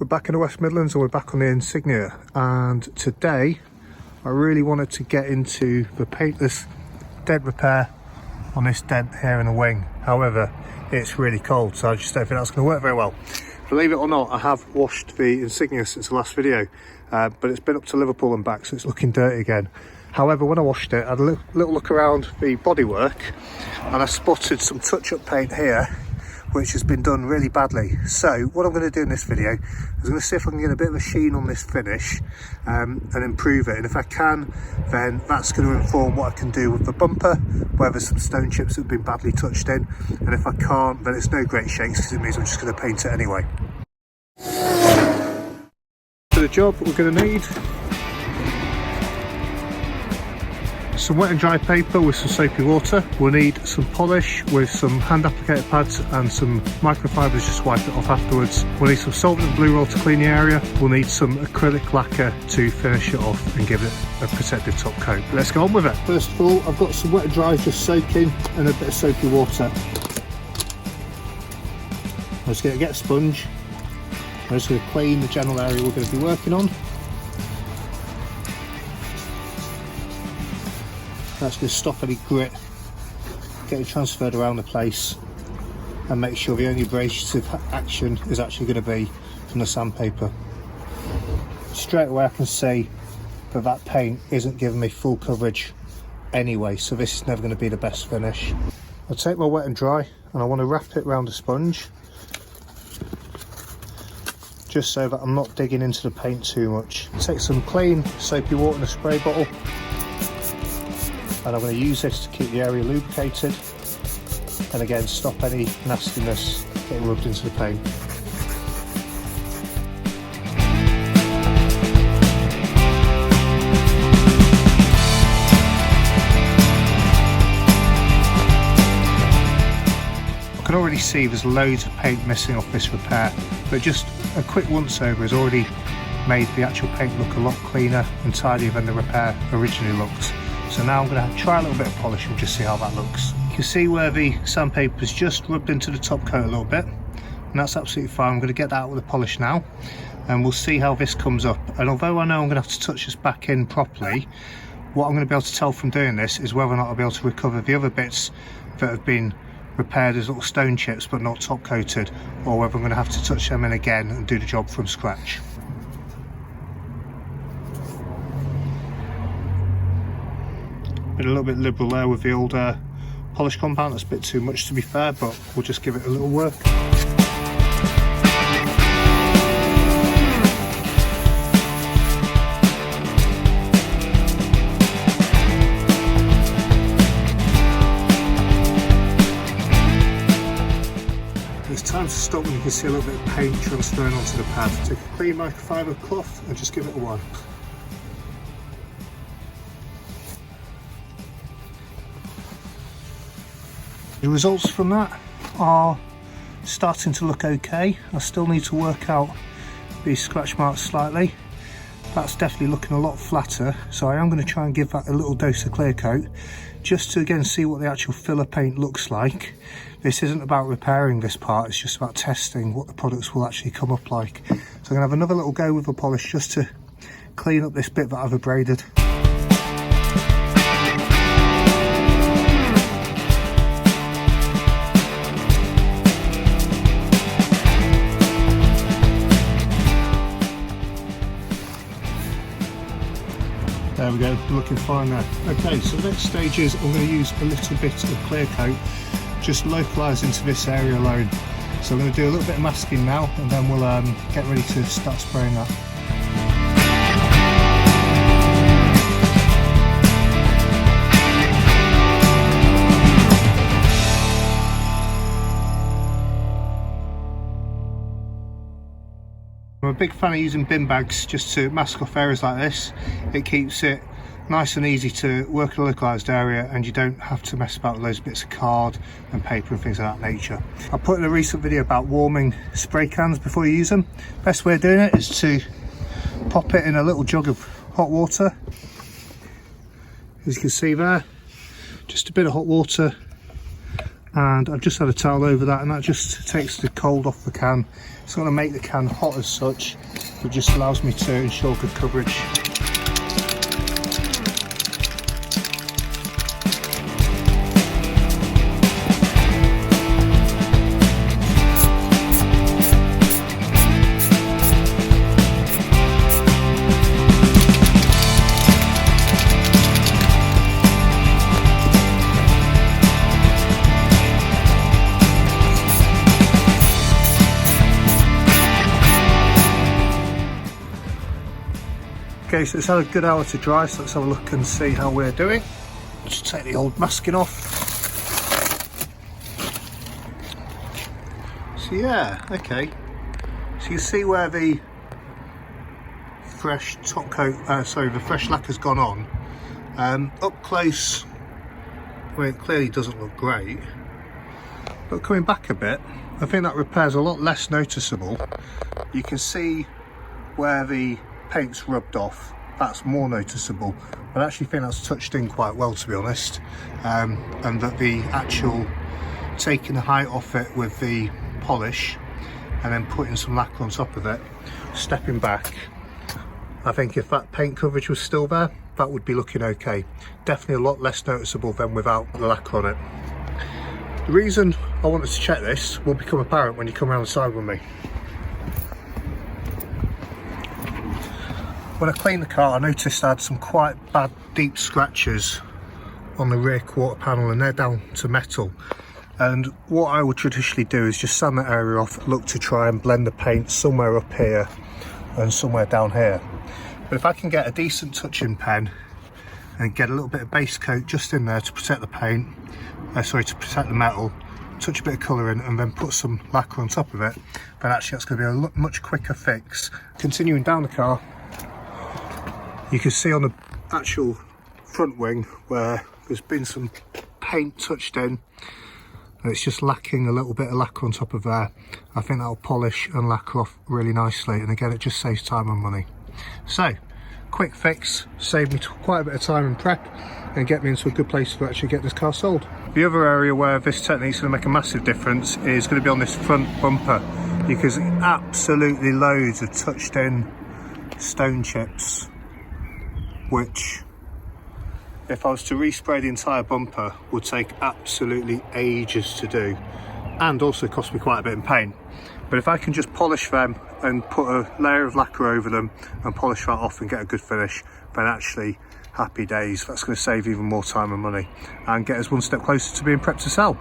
We're back in the West Midlands and we're back on the Insignia, and today I really wanted to get into the paintless dent repair on this dent here in the wing. However, it's really cold, so I just don't think that's going to work very well. Believe it or not, I have washed the Insignia since the last video, but it's been up to Liverpool and back, so it's looking dirty again. However, when I washed it, I had a little look around the bodywork and I spotted some touch-up paint here which has been done really badly. So what I'm going to do in this video is I'm going to see if I can get a bit of a sheen on this finish and improve it, and if I can, then that's going to inform what I can do with the bumper, where there's some stone chips that have been badly touched in, and if I can't, then it's no great shakes because it means I'm just going to paint it anyway. For the job, we're going to need some wet and dry paper with some soapy water. We'll need some polish with some hand applicator pads and some microfibers, just wipe it off afterwards. We'll need some solvent and blue roll to clean the area. We'll need some acrylic lacquer to finish it off and give it a protective top coat. Let's go on with it. First of all, I've got some wet and dry just soaking and a bit of soapy water. I'm just going to get a sponge. I'm just going to clean the general area we're going to be working on. That's going to stop any grit getting transferred around the place and make sure the only abrasive action is actually going to be from the sandpaper. Straight away I can see that that paint isn't giving me full coverage anyway, so this is never going to be the best finish. I'll take my wet and dry and I want to wrap it around a sponge, just so that I'm not digging into the paint too much. Take some clean soapy water in a spray bottle, and I'm going to use this to keep the area lubricated and again stop any nastiness getting rubbed into the paint. I can already see there's loads of paint missing off this repair, but just a quick once over has already made the actual paint look a lot cleaner and tidier than the repair originally looked. So now I'm going to try a little bit of polish and just see how that looks. You can see where the sandpaper's just rubbed into the top coat a little bit, and that's absolutely fine. I'm going to get that out with the polish now, and we'll see how this comes up. And although I know I'm going to have to touch this back in properly, what I'm going to be able to tell from doing this is whether or not I'll be able to recover the other bits that have been repaired as little stone chips but not top coated, or whether I'm going to have to touch them in again and do the job from scratch. Been a little bit liberal there with the old polish compound. That's a bit too much to be fair, but we'll just give it a little work. It's time to stop when you can see a little bit of paint transferring onto the pad. Take a clean microfiber cloth and just give it a wipe. The results from that are starting to look okay. I still need to work out these scratch marks slightly. That's definitely looking a lot flatter, so I am going to try and give that a little dose of clear coat just to again see what the actual filler paint looks like. This isn't about repairing this part, it's just about testing what the products will actually come up like. So I'm going to have another little go with the polish just to clean up this bit that I've abraded. There we go, looking fine there. Okay, so the next stage is I'm going to use a little bit of clear coat, just localised into this area alone. So I'm going to do a little bit of masking now, and then we'll get ready to start spraying that. I'm a big fan of using bin bags just to mask off areas like this. It keeps it nice and easy to work in a localised area, and you don't have to mess about with those bits of card and paper and things of that nature. I put in a recent video about warming spray cans before you use them. Best way of doing it is to pop it in a little jug of hot water. As you can see there, just a bit of hot water and I've just had a towel over that, and that just takes the cold off the can. It's going to make the can hot as such, but just allows me to ensure good coverage. Okay, so it's had a good hour to dry, so let's have a look and see how we're doing. Just take the old masking off. So yeah, okay. So you see where the fresh top coat, the fresh lacquer's gone on. Up close, well, it clearly doesn't look great, but coming back a bit, I think that repair's a lot less noticeable. You can see where the paint's rubbed off, that's more noticeable, but I actually think that's touched in quite well, to be honest, and that the actual taking the height off it with the polish and then putting some lacquer on top of it, stepping back, I think if that paint coverage was still there, that would be looking okay. Definitely a lot less noticeable than without the lacquer on it. The reason I wanted to check this will become apparent when you come around the side with me. When I cleaned the car, I noticed I had some quite bad deep scratches on the rear quarter panel, and they're down to metal. And what I would traditionally do is just sand that area off, look to try and blend the paint somewhere up here and somewhere down here. But if I can get a decent touching pen and get a little bit of base coat just in there to protect the paint, to protect the metal, touch a bit of colour in, and then put some lacquer on top of it, then actually that's going to be a much quicker fix. Continuing down the car, you can see on the actual front wing where there's been some paint touched in, and it's just lacking a little bit of lacquer on top of there. I think that'll polish and lacquer off really nicely, and again, it just saves time and money. So, quick fix, saved me quite a bit of time and prep, and get me into a good place to actually get this car sold. The other area where this technique's going to make a massive difference is going to be on this front bumper. You can see absolutely loads of touched in stone chips, which, if I was to respray the entire bumper, would take absolutely ages to do, and also cost me quite a bit in paint. But if I can just polish them and put a layer of lacquer over them and polish that off and get a good finish, then actually happy days. That's going to save even more time and money and get us one step closer to being prepped to sell.